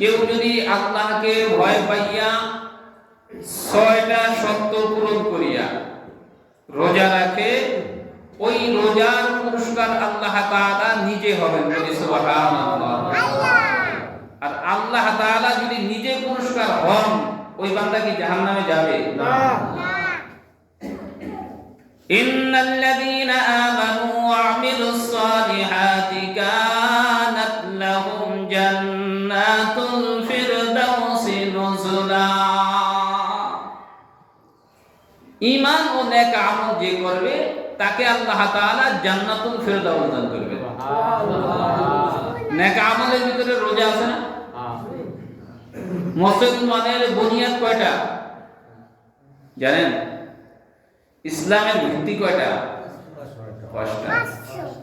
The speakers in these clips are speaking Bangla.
কেউ যদি আল্লাহকে ভয় পাইয়া 6টা শর্ত পূরণ করিয়া রোজা রাখে, ওই রোজার পুরস্কার আল্লাহ তাআলা নিজে হবেন, বলি সুবহানাল্লাহ। আর আল্লাহ তাআলা যদি নিজে পুরস্কার হন, ওই বান্দা কি জাহান্নামে যাবে? না। ইন্নাল্লাযীনা আমানু ওয়া আমিলুস সালিহাতি কানাত লাহুম জান্নাতুল ফিরদাউসি নুজুলা। ঈমান ও নেক আমল যে করবে তাকে আল্লাহ তাআলা জান্নাতুল ফিরদাউস দান করবে। সুবহানাল্লাহ। নেক আমলের ভিতরে রোজা আছে না? মুসলমানের বুনিয়াদ কয়টা জানেন? ইসলামের ভিত্তি কয়টা? 5টা।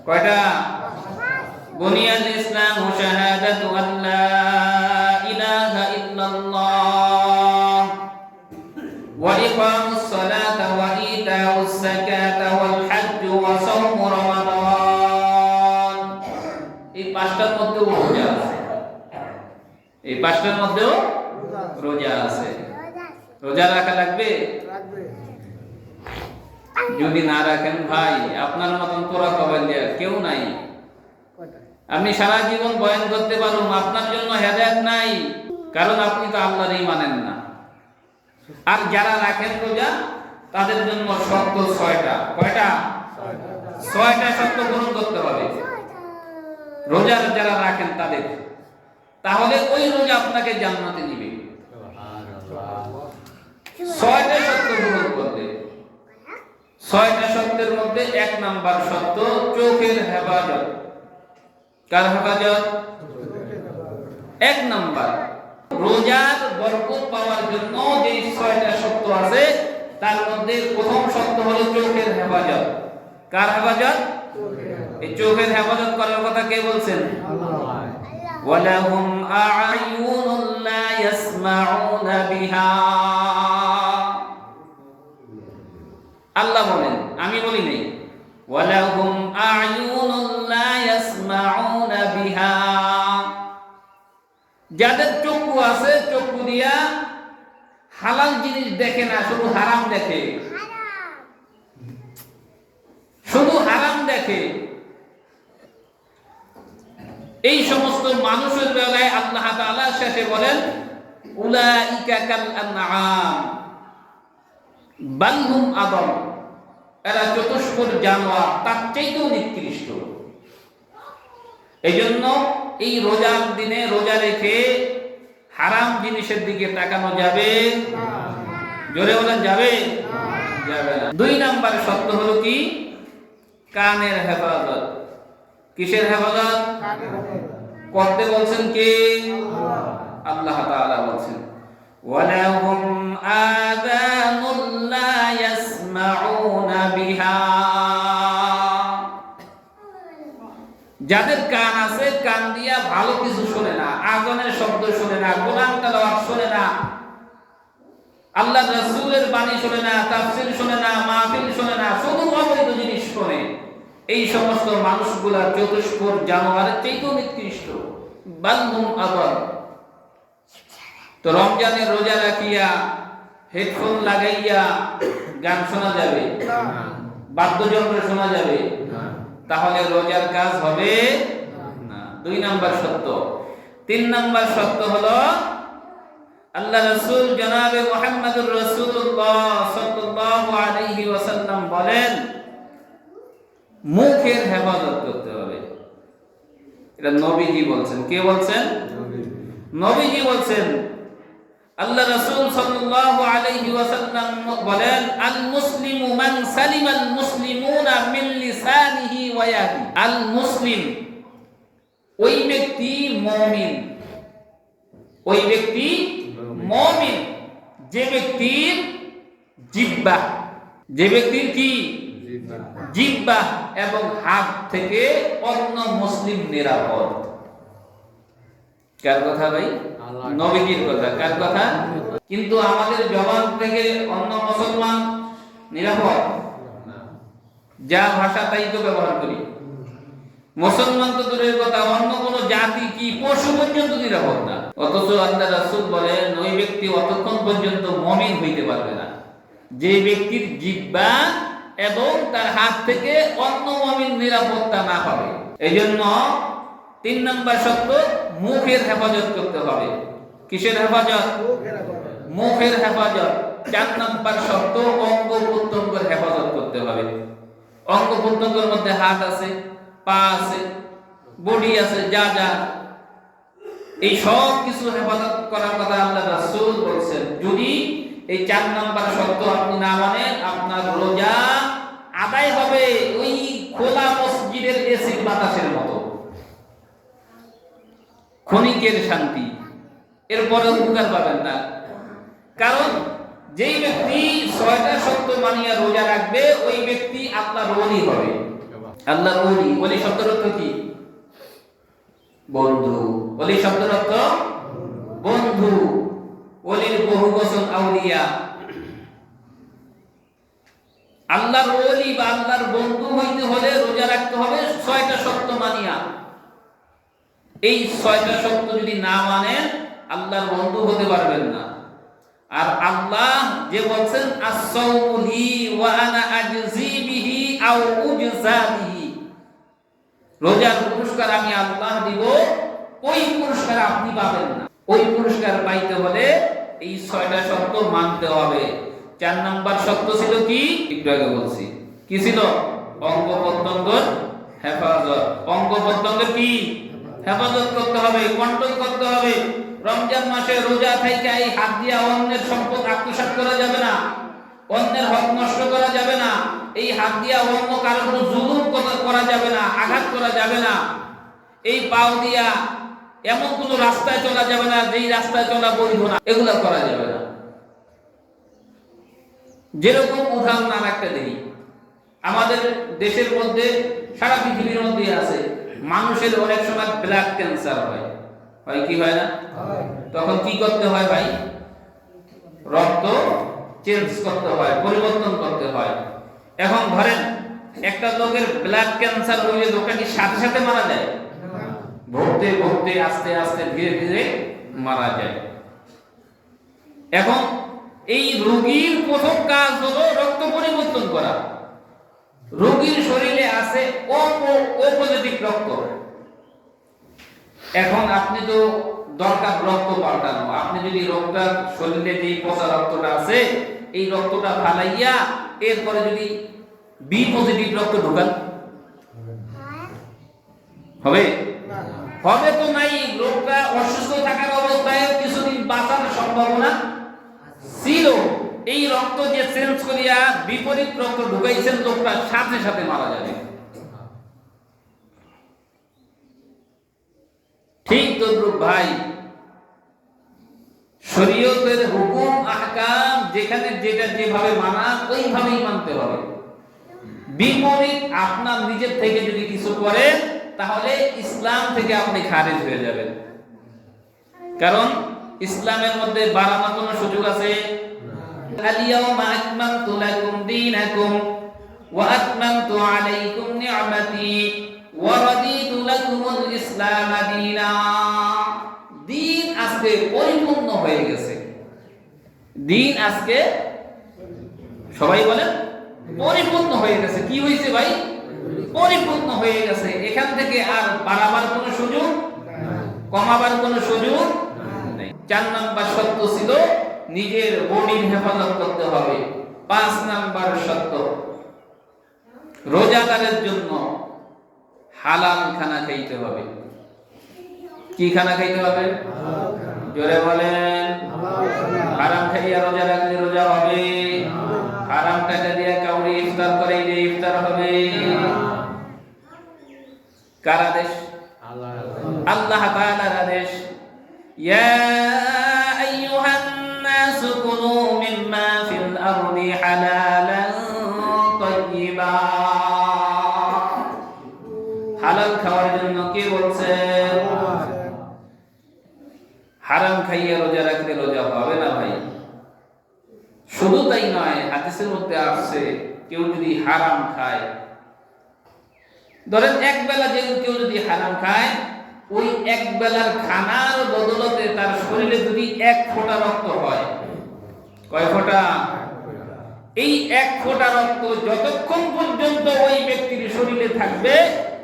কয়টা? বুনিয়াদ ইসলাম শাহাদাতু আল্লা ইলাহা ইল্লাল্লাহ ওয়া ইকামুস সালাতা ওয়া ইতাউস যাকাতা ওয়াল হজ্জ ওয়া সাওমু রমাদান। এই 5টার মধ্যে রোজা আছে। এই 5টার মধ্যেও রোজা আছে। রোজা রাখা লাগবে? যদি না রাখেন ভাই, আপনার মতন তোরা কবেন কেউ নাই। আপনি সারা জীবন বয়ান করতে পারুন, আপনার জন্য হেদায়েত নাই, কারণ আপনি তো আল্লাহরই মানেন না। আর যারা রাখেন রোজা তাদের জন্য শর্ত 6টা। কয়টা? 6টা শর্ত পূরণ করতে হবে রোজা যারা রাখেন তাদের, তাহলে ওই রোজা আপনাকে জান্নাতে নিবে। 6টা শর্ত পূরণ করতে। 6টা শর্তের মধ্যে 1 নাম্বার শর্ত চোখের হেফাজত। কার হেফাজত? 1 নাম্বার। রোজার বরকত পাওয়ার জন্য যে 6টা শর্ত আছে তার মধ্যে প্রথম শর্ত হলো চোখের হেফাজত। কার হেফাজত? এই চোখের হেফাজত করার কথা কে বলছেন? আল্লাহ। ওয়ালাহুম আ'য়ুনুন লা ইয়াসমাউনা বিহা। আল্লাহ বলেন, আমি বলি নাই। ওয়ালাহুম আ'য়ুনুন লা ইয়াসমাউনা বিহা। যাদের চক্ষু আছে, চক্ষু দিয়া হালাল জিনিস দেখে না, শুধু হারাম দেখে। শুধু হারাম দেখে। এই সমস্ত মানুষের বেলায় আল্লাহ তাআলা শেষে বলেন, উলাইকা কাল আনআম বাল হুম আদল। এরা চতুষ্পদ জানোয়ার, তার চাইতেও নিকৃষ্ট। এইজন্য এই রোজার দিনে রোজা রেখে হারাম জিনিসের দিকে তাকানো যাবে না। জোরে বলেন, যাবে? যাবে না। 2 নাম্বার শর্ত হলো কি? কানের হেফাজত। কিসের হেফাজত? করতে বলছেন কে? আল্লাহ তাআলা বলছেন, ওয়ালাহুম আযানুন লা ইয়াসমাউনা বিহা। যাদের কান আছে, কান দিয়া ভালো কিছু শুনে না, আযানের শব্দ শুনে না, কোরআন তেলাওয়াত শুনে না, আল্লাহর রাসূলের বাণী শুনে না, তাফসীর শুনে না, মাহফিল শুনে না, শুধু অবৈধ জিনিস শুনে। এই সমস্ত মানুষগুলা চতুষ্পদ জানোয়ারের চাইতেও নিকৃষ্ট। বালহুম আদল। তো রমজানে রোজা রাখিয়া হেডফোন লাগাইয়া গান শোনা যাবে? বাদ্যযন্ত্র শোনা যাবে? তাহলে রোজার কাজ হবে না। 2 নাম্বার শর্ত। 3 নাম্বার শর্ত হলো আল্লাহ রাসূল জনাবে মুহাম্মদুর রাসূলুল্লাহ সাল্লাল্লাহু আলাইহি ওয়াসাল্লাম বলেন, মুখের হেফাজত করতে হবে। এটা নবীজি বলছেন। কে বলছেন? নবীজি বলছেন। আল্লাহ রাসূল সাল্লাল্লাহু আলাইহি ওয়াসাল্লাম বলেন, আল মুসলিমু মান সালিমাল মুসলিমুনা মিন লিসানিহি ওয়া ইয়াদিহি। আল মুসলিম ওই ব্যক্তি মুমিন, ওই ব্যক্তি মুমিন যে ব্যক্তির জিহ্বা, যে ব্যক্তির কি জিহ্বা এবং হাত থেকে অন্য মুসলিম নিরাপদ। কার কথা ভাই? নবীজির কথা। কার কথা? কিন্তু আমাদের জবান থেকে অন্য মুসলমান নিরাপদ? যা ভাষা তাই তো ব্যবহার করি। মুসলমান তো দূরের কথা, অন্য কোন জাতি কি পশু পর্যন্ত নিরাপদ না। অথচ আল্লাহ রাসূল বলেন ওই ব্যক্তি অতক্ষণ পর্যন্ত মুমিন হইতে পারবে না যে ব্যক্তির জিহ্বা এবং তার হাত থেকে অন্য মুমিন নিরাপত্তা না পাবে। এইজন্য 3 নম্বর শর্ত মুখের হেফাজত করতে হবে। কিসের হেফাজত? মুখের হেফাজত। 4 নম্বর শর্ত অঙ্গ প্রত্যঙ্গের হেফাজত করতে হবে। অঙ্গ প্রত্যঙ্গের মধ্যে হাত আছে, পা আছে, বডি আছে, যা যা এই সব কিছু হেফাজত করার কথা আল্লাহ রাসূল বলেছেন। যদি এই 4 নম্বর শর্ত আপনি না মানেন আপনার রোজা আদায় হবে ওই খোলা মসজিদের এসির বাতাসের মতো, ক্ষণিকের শান্তি, এরপরে উপকার পাবেন না। কারণ যেই ব্যক্তি 6টা শর্ত মানিয়া রোজা রাখবে ওই ব্যক্তি আল্লাহর ওলি হবে। আল্লাহর ওলি, ওলি শব্দের অর্থ কি? বন্ধু। ওলি শব্দের অর্থ বন্ধু। ওলির বহুবচন আউলিয়া। আল্লাহর ওলি বা আল্লাহর বন্ধু হইতে হলে রোজা রাখতে হবে 6টা শর্ত মানিয়া। এই 6টা শর্ত যদি না মানেন আল্লাহর বন্ধু হতে পারবেন না। আর আল্লাহ যে বলছেন as-সাওমু লি ওয়া আনা আজজি বিহি আও উজজা বিহি, রোজার পুরস্কার আমি আল্লাহ দিব, ওই পুরস্কার আপনি পাবেন না। ওই পুরস্কার পাইতে হলে এই 6টা শর্ত মানতে হবে। 4 নম্বর শর্ত ছিল কি? একটু আগে বলছি। কি ছিল? অঙ্গ প্রত্যঙ্গের হেফাজত। অঙ্গ প্রত্যঙ্গের কি? হেফাজত করতে হবে, কন্ট্রোল করতে হবে। রমজান মাসে রোজা থেকে এই হাত দিয়া অন্যের সম্পদ আত্মসাৎ করা যাবে না, অন্যের হক নষ্ট করা যাবে না, এই হাত দিয়া অন্য কারো কোনো জুলুম করা যাবে না, আঘাত করা যাবে না, এই পাও দিয়া এমন কোনো রাস্তায় চলা যাবে না যেই রাস্তায় চলা বৈধ না, এগুলা করা যাবে না। যেরকম উদাহরণ আর একটা দেই, আমাদের দেশের মধ্যে সারা পৃথিবীর মধ্যে আছে মানুষের অনেক সময় ব্লাড ক্যান্সার হয়। হয় কি হয় না? তখন কি করতে হয় ভাই? রক্ত চেঞ্জ করতে হয়, পরিবর্তন করতে হয়। এখন ধরেন একটা লোকের ব্লাড ক্যান্সার হইলে লোকটা কি সাথে সাথে মারা যায়? ভুগতে ভুগতে আস্তে আস্তে ধীরে ধীরে মারা যায়। এখন এই রোগীর প্রথম কাজ হলো রক্ত পরিবর্তন করা। রোগীর শরীরে আছে ও পজিটিভ রক্ত। এখন আপনি তো দরকার রক্ত পাল্টানো। আপনি যদি রক্তটা শরীরে যে পচা রক্তটা আছে এই রক্তটা ফালাইয়া এরপরে যদি বি পজিটিভ রক্ত ঢোকান হবে? হবে তো নাই। রোগটা অসুস্থ থাকার অবস্থায় কিছুদিন বাঁচার সম্ভাবনা ছিল। এই রক্ত যে চেঞ্জ করিয়া বিপরীত রক্ত ঢুকাইছেন লোকটা সাথে সাথে মারা যাবে। ঠিক তদ্রূপ ভাই, শরীয়তের হুকুম আহকাম যেখানে যেটা যেভাবে মানা ওইভাবেই মানতে হবে। বিপরীত আপনার নিজের থেকে যদি কিছু করেন তাহলে ইসলাম থেকে আপনি খারিজ হয়ে যাবেন। কারণ ইসলামের মধ্যে বাড়ানোর কোনো সুযোগ আছে? আল-ইয়াওমা আকমালতু লাকুম দীনাকুম ওয়া আতমামতু আলাইকুম নি'মাতি ওয়া রাদিতু লাকুমুল ইসলাম দীনা। দিন আজকে পরিপূর্ণ হয়ে গেছে। দিন আজকে সবাই বলেন পরিপূর্ণ হয়ে গেছে। কি হয়েছে ভাই? পরিপূর্ণ হয়ে গেছে। এখান থেকে আর বাড়াবার কোনো সুযোগ, কমাবার কোনো সুযোগ নেই। 4 নম্বর শর্ত ছিল নিজের বডির হেফাজত করতে হবে। 5 নম্বর শর্ত রোজাদারের জন্য হালাল খানা খাইতে হবে। কি খানা খাইতে হবে? জোরে বলেন। হারাম খাইয়া রোজা রাখলে রোজা হবে? হারাম টাকা দিয়ে কাউরি ইফতার করাইলে ইফতার হবে? কার আদেশ? আল্লাহ তাআলার আদেশ। ইয়া আইয়ুহান নাস কুলু মিম্মা ফিল আরদি হালালান তাইয়্যিবা। হালাল খাওয়ার জন্য কে বলছেন? হারাম খাইয়া রোজা রাখলে রোজা হবে না ভাই। শুধু তাই নয়, হাদিসের মধ্যে আসছে কেউ যদি হারাম খায়, ধরেন এক বেলা কেউ যদি হারাম খায় ওই এক বেলার খানার বদলতে তার শরীরে যদি এক ফোঁটা রক্ত হয়, কয় ফোঁটা? এই এক ফোঁটা রক্ত যতক্ষণ পর্যন্ত ওই ব্যক্তির শরীরে থাকবে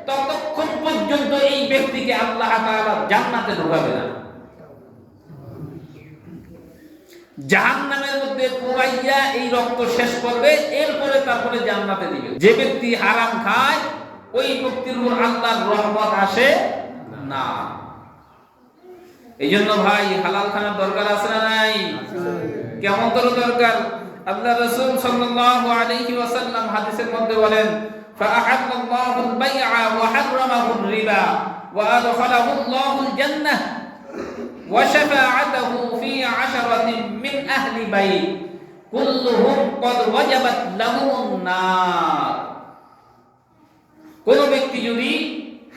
ততক্ষণ পর্যন্ত এই ব্যক্তিকে আল্লাহ তাআলা জান্নাতে ঢোকাবে না। জাহান্নামের মধ্যে পুরাইয়া এই রক্ত শেষ করবে, এরপরে তারপরে জান্নাতে দিবে। যে ব্যক্তি হারাম খায় ওই ব্যক্তির উপর আল্লাহর রহমত আসে না। এই জন্য ভাই হালাল খানার দরকার আছে না নাই? কেমন করে দরকার? আল্লাহ রাসূল সাল্লাল্লাহু আলাইহি ওয়াসাল্লাম হাদিসের মধ্যে বলেন, ফাআহাল্লাহু আল-বাই'a ওয়া হাররামাহু আর-রিবা ওয়া আদখালাহু আল্লাহু আল-জান্নাহ ওয়া শাফা'আতুহু ফি 'আশরাতিন মিন আহলি বাইত কুল্লুহুম ক্বাদ ওয়াজাবাত লাহুম নার। কোন ব্যক্তি যদি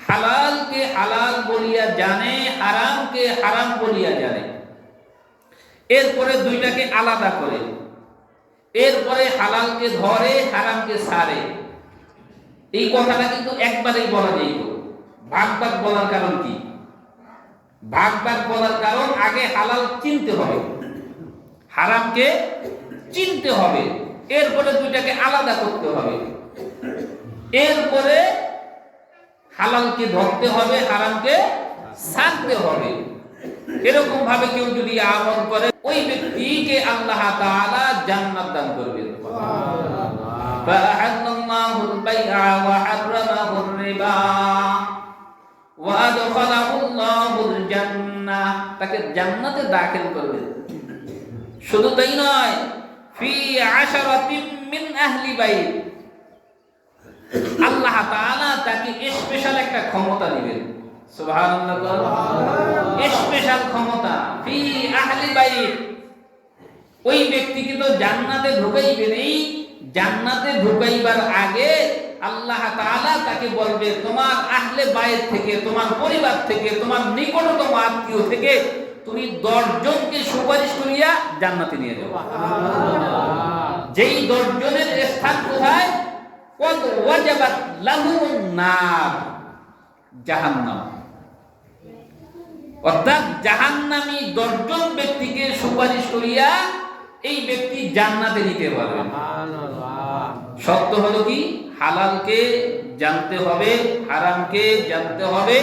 হালালকে হালাল বলিয়া জানে, হারামকে হারাম বলিয়া জানে, এরপরে দুইটাকে আলাদা করে, এরপরে হালালকে ধরে হারামকে ছাড়ে, এই কথাটা কিন্তু একবারেই বলা যাইত। ভাগ ভাগ বলার কারণ কি? ভাগ ভাগ বলার কারণ আগে হালাল চিনতে হবে, হারামকে চিনতে হবে, এরপরে দুইটাকে আলাদা করতে হবে, এরপরে হালালকে ধরতে হবে, হারামকে ছাড়তে হবে। এরকম ভাবে কেউ যদি আমল করে ওই ব্যক্তিকে আল্লাহ তাআলা জান্নাত দান করবেন। ফাআহাল্লাহু আল-বাই'a ওয়া হাররামাহু আর-রিবা ওয়া আদখালাহু আল্লাহু আল-জান্নাহ, তাকে জান্নাতে দাখিল করবেন। শুধু তাই নয়, ফি 'আশরাতিন মিন আহলি বাইত, আল্লাহ তাআলা তাকে স্পেশাল একটা ক্ষমতা দিবেন। সুবহানাল্লাহ, স্পেশাল ক্ষমতা। ফি আহলি বাইত, ওই ব্যক্তিকে তো জান্নাতে ঢুকাইবেন। এই জান্নাতে ঢুকাইবার আগে আল্লাহ তাআলা তাকে বলবে, তোমার আহলে বাইত থেকে, তোমার পরিবার থেকে, তোমার নিকটতম আত্মীয় থেকে তুমি 10 জনকে সুপারিশ করিয়া জান্নাতে নিয়ে যাও। যেই 10 জনের স্থান কোথায়? ক্বাদ ওয়াজাবাত লাহুম নার, জাহান্নাম। অর্থাৎ জাহান্নামী 10 জন ব্যক্তিকে সুপারিশ করিয়া এই ব্যক্তি জান্নাতে নিতে পারবে। শর্ত হলো কি? হালালকে জানতে হবে, হারামকে জানতে হবে,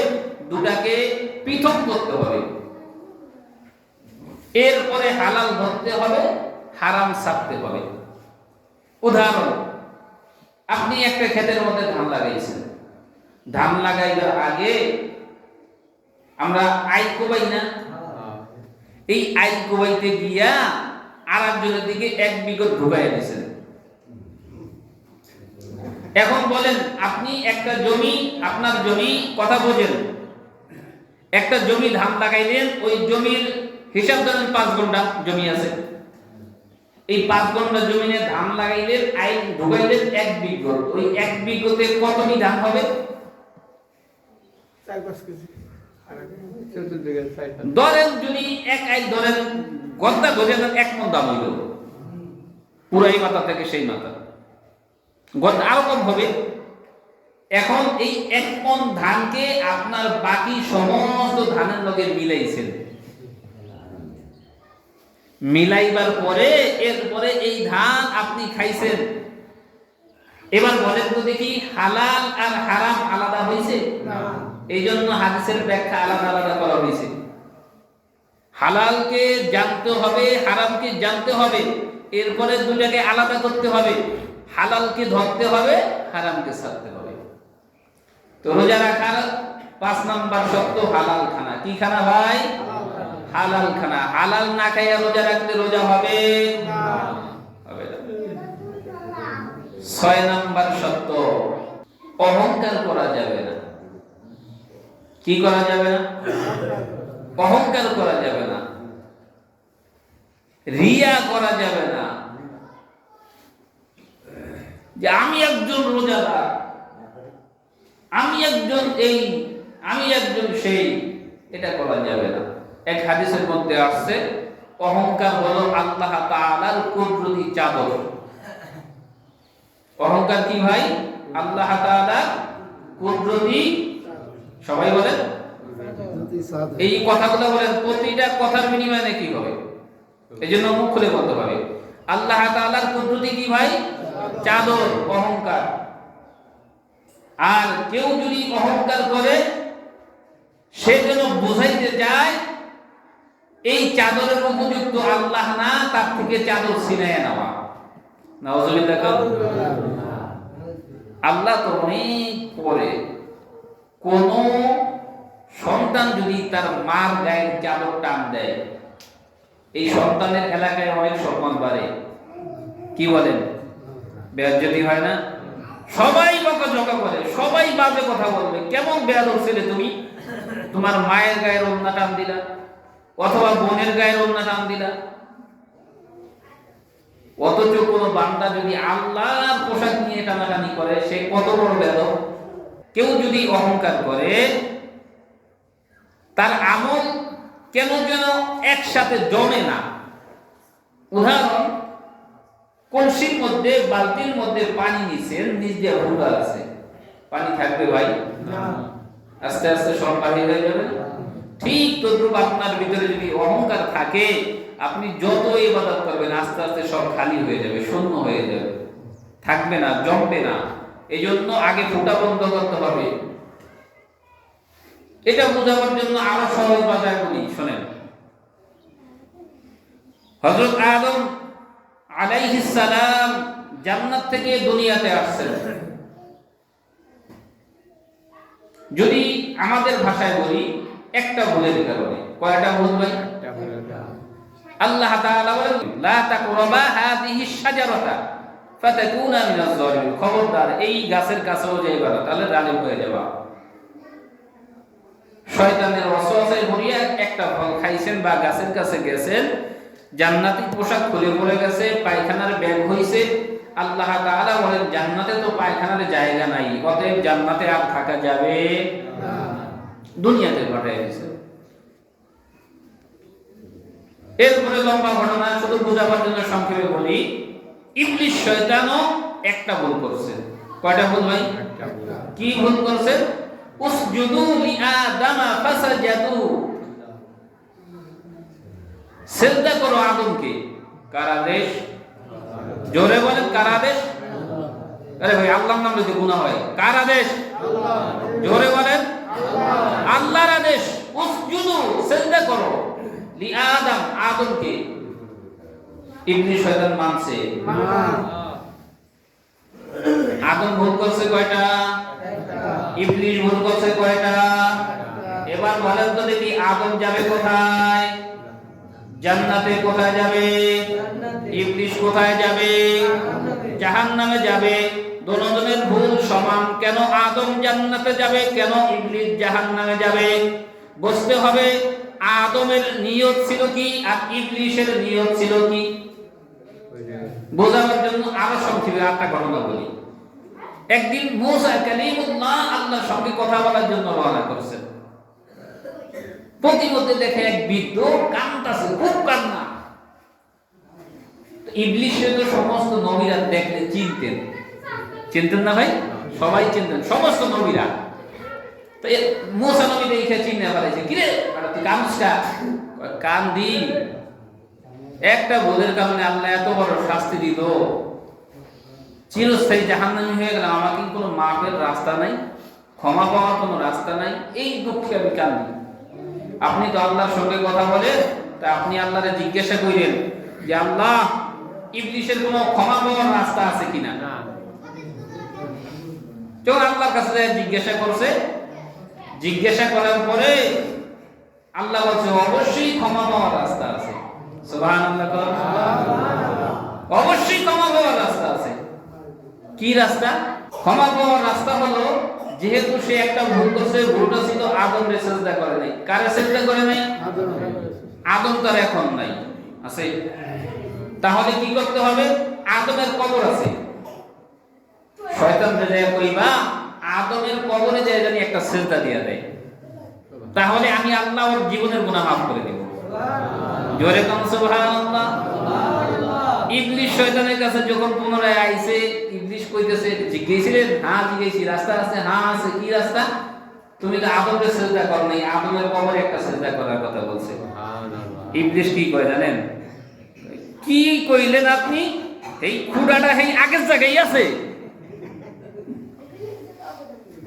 দুটাকে পৃথক করতে হবে, এরপরে হালাল ধরতে হবে, হারাম ছাড়তে হবে। উদাহরণ, আপনি একটা ক্ষেতের মধ্যে ধান লাগাইছেন, ধান লাগাইবার আগে আমরা আইল কোবাই না? এই আইল কোবাইতে গিয়া আরেকজনের দিকে 1 বিঘত ঢুকাইয়া দিয়েছেন। এখন বলেন, আপনি একটা জমি, আপনার জমি, কথা বোঝেন, একটা জমি ধান লাগাইলেন, ওই জমির হিসাব ধরেন 5 ঘন্টা জমি আছে, এই 5 ঘন্টা জমিনে ধান লাগাইলেন, আইল ঢুকাইলেন 1 বিঘত, ওই 1 বিঘতে কতটি ধান হবে? 4-5 কেজি। ধরেন যদি এক আইল ধরেন গদ্দা গজে 1 মণ দাম হইল, পুরাই মাথা থেকে সেই মাথা, গদ্দা আরো কম হবে। এখন এই 1 মণ ধানকে আপনার বাকি সমস্ত ধানের লগে মিলাইছেন, মিলাইবার পরে এরপরে এই ধান আপনি খাইছেন। এবার বলেন তো দেখি, হালাল আর হারাম আলাদা হয়েছে? এই জন্য হাদিসের ব্যাখ্যা আলাদা আলাদা করা হয়েছে। হালালকে জানতে হবে, হারামকে জানতে হবে, এরপরে দুটাকে আলাদা করতে হবে, হালালকে ধরতে হবে, হারামকে ছাড়তে হবে। তো রোজা রাখার 5 নাম্বার শর্ত হালাল খানা। কি খানা ভাই? হালাল খানা। হালাল না খাইয়া রোজা রাখলে রোজা হবে না, হবে না। 6 নাম্বার শর্ত, অহংকার করা যাবে না। কি করা যাবে না? অহংকার করা যাবে না, রিয়া করা যাবে না, যে আমি একজন রোজাদার, আমি একজন এই, আমি একজন সেই, এটা করা যাবে না। এক হাদিসের মধ্যে আসছে, অহংকার হলো আল্লাহ তাআলার কুদরতি চাদর। অহংকার কি ভাই? আল্লাহ তাআলার কুদরতি, সবাই বলেন এই কথাগুলো বলেন, প্রতিটা কথার বিনিময়ে কি হবে? এই জন্য মুখ খুলে বলতে হবে। আল্লাহ তাআলার কুদরতি কি ভাই? চাদর, অহংকার। আর কেউ যদি অহংকার করে, সে যেন বুঝাইতে যায় এই চাদরের উপযুক্ত আল্লাহ না, তার থেকে চাদর ছিনাইয়া নেওয়া। নাউজুবিল্লাহ। আল্লাহ তো অনেক পরে। কোন সন্তান যদি তার মার গায়ের চাদর টান দেয়, এই সন্তানের এলাকায় অনেক সম্মান বাড়ে। কি বলেন? বেয়াজ্জতি হয় না? সবাই বকাঝকা করে, সবাই বাজে কথা বলবে। কেমন বেয়াদব ছেলে তুমি, তোমার মায়ের গায়ের ওড়না টান দিলা, অথবা বোনের গায়ের ওড়না টান দিলা। অথচ কোন বান্দা যদি আল্লাহর পোশাক নিয়ে টানাটানি করে, সে কত বড় বেয়াদব। কেউ যদি অহংকার করে, তার আমল কেন যেন একসাথে জমে না। উদাহরণ, কলসির মধ্যে, বালতির মধ্যে পানি নিছেন, নিচ দিয়ে ফুটা আছে, পানি থাকবে ভাই? আস্তে আস্তে সব পানি হয়ে যাবে। ঠিক তদ্রূপ আপনার ভিতরে যদি অহংকার থাকে, আপনি যত ইবাদত করবেন আস্তে আস্তে সব খালি হয়ে যাবে, শূন্য হয়ে যাবে, থাকবে না, জমবে না। এই জন্য আগে ফুটা বন্ধ করতে হবে। এটা বোঝাবার জন্য আরো সহজ ভাষায় বলি, শোনেন। হযরত আদম আলাইহিস সালাম জান্নাত থেকে দুনিয়াতে আসছেন। যদি আমাদের ভাষায় বলি, একটা ভুলের কারণে। কয়টা ভুল ভাই? আল্লাহ তাআলা বলেন, লা তাকরাবা হাযিহিশ শাজারাতা ফাতাকুনা মিনাজ জালিমিন। খবরদার, এই গাছের কাছেও যাইবা না, তাহলে জালিম হয়ে যাবা। শয়তানের ওয়াসওয়াসায় পড়িয়া একটা ফল খাইছেন বা গাছের কাছে গেছেন, জান্নাতি পোশাক খুলে পড়ে গেছে, পায়খানার ব্যাগ হইছে। আল্লাহ তাআলা বলেন, জান্নাতে তো পায়খানার জায়গা নাই, অতএব জান্নাতে আর থাকা যাবে না, দুনিয়াতে পাঠিয়ে দিয়েছে। এরপরে লম্বা ঘটনা, শুধু বোঝাবার জন্য সংক্ষেপে বলি। ইবলিস শয়তানও একটা ভুল করছে। কয়টা ভুল ভাই? কি ভুল করছে? উসজুদু লিআদামা ফাসাজাদু, সিজদা করো আদমকে। কার আদেশ? জোরে বলেন, কার আদেশ? আরে ভাই, আল্লাহর নাম লইতে গুনাহ হয়। কার আদেশ? আল্লাহ। জোরে বলেন, আল্লাহর আদেশ। উসজুদু, সিজদা করো, লিআদম, আদমকে। ইবলিস শয়তান মানছে। আদম ভুল করছে কয়টা? ইবলিস ভুল করছে কয়টা? এবার বলেন তো দেখি, আদম যাবে কোথায়? জান্নাতে। কোথায় যাবে? ইবলিস কোথায় যাবে? জাহান্নামে যাবে। দুজনের ভুল সমান। কেন আদম জান্নাতে যাবে, কেন ইবলিস জাহান্নামে যাবে? বুঝতে হবে আদমের নিয়ত ছিল কি আর ইবলিসের নিয়ত ছিল কি। বোঝাবার জন্য আরো সংক্ষেপে একটা ঘটনা বলি। একদিন মুসা কালিমুল্লাহ আল্লাহর সঙ্গে কথা বলার জন্য রওনা করেছেন। প্রতিমধ্যে দেখে এক বৃদ্ধ কাঁদতেছে, খুব কান্না। ইবলিসের তো সমস্ত নবীরা দেখলে চিনতেন, চিনতেন না ভাই? সবাই চিনতেন, সমস্ত নবীরা। তো মুসা নবী দেখে চিনে ফেলেছে, কিরে তুই কাঁদছিস? কান্দি, একটা ভুলের কারণে আল্লাহ এত বড় শাস্তি দিল, চিরস্থায়ী জাহান্নামী হয়ে গেলাম, আমার কি কোনো মাপের রাস্তা নাই, ক্ষমা পাওয়ার কোনো রাস্তা নাই, এই দুঃখে আমি কান্দি। আপনি তো আল্লাহর সঙ্গে কথা বলেন, তা আপনি আল্লাহরে জিজ্ঞাসা করেন যে আল্লাহ, ইবলিসের কোনো ক্ষমা পাওয়ার রাস্তা আছে কিনা। যখন আল্লাহর কাছে জিজ্ঞাসা করছে, জিজ্ঞাসা করার পরে আল্লাহ বলছে অবশ্যই ক্ষমা পাওয়ার রাস্তা আছে। সুবহানাল্লাহ। অবশ্যই ক্ষমা পাওয়ার রাস্তা আছে। কি রাস্তা? ক্ষমা পাওয়ার রাস্তা হলো, যেহেতু সে একটা ভুল করছে, ভুলটা ছিল আদমরে সিজদা করে নাই। কারে সিজদা করে নাই? আদম তার এখন নাই, আছে। তাহলে কি করতে হবে? আদমের কবর আছে, শয়তান যে কইবা আদমের কবরে যায় জানি একটা সিজদা দিয়া দেয়, তাহলে আমি আল্লাহ ওর জীবনের গুনাহ মাফ করে দেব। জোরে কোন সুবহানাল্লাহ। ইবলিস শয়তানের কাছে যখন পুনরায় আইছে, ইবলিস কইতেছে, জিজ্ঞেসিলেন? হ্যাঁ জিজ্ঞেসি। রাস্তা আছে? হ্যাঁ আছে। কি রাস্তা? তুমি তো আদমকে সিজদা করো নাই, আদমের কবরে একটা সিজদা করার কথা বলছে। ইবলিস কি কয় জানেন? কি কইলেন আপনি? এই খুঁড়াটা এই আগের জায়গায় আছে,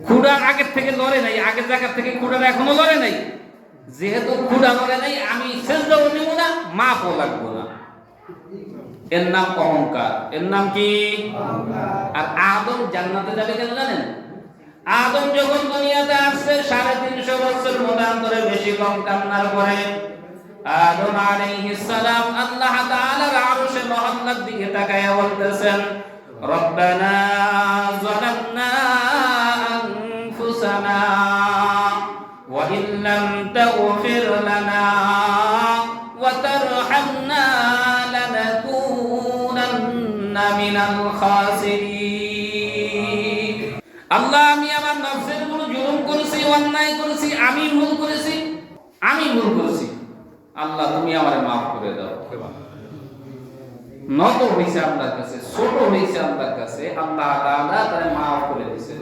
খুঁড়া আগের থেকে লড়ে নাই, আগের জায়গা থেকে খুঁড়াটা এখনো লড়ে নাই। যেহেতু খুঁড়া লড়ে নাই, আমি সিজদাও নিব না, মাপও লাগবো না। এর নাম অহংকার। এর নাম কি? আর আদম জান্নাতে যাবে কেন জানেন? আদম যখন দুনিয়াতে আসছে 350 বছর মতান্তরে বেশি কম কান্নার পরে আদম আলাইহিস সালাম আল্লাহ তাআলার আরশে মহল্লার দিকে তাকায়া বলতেছেন, রব্বানা যালামনা আনফুসানা ওয়া ইন লাম তাগফির লানা ওয়া তারহামনা লানাকুনান্না মিনাল খাসিরিন। আল্লাহ, আমি আমার নফসের উপর জুলুম করেছি, অন্যায় করেছি, আমি ভুল করেছি। আল্লাহ, তুমি আমারে মাফ করে দাও। নত হইছে আল্লাহর কাছে, ছোট হইছে আল্লাহর কাছে, আল্লাহ তাআলা তারে মাফ করে দিয়েছে।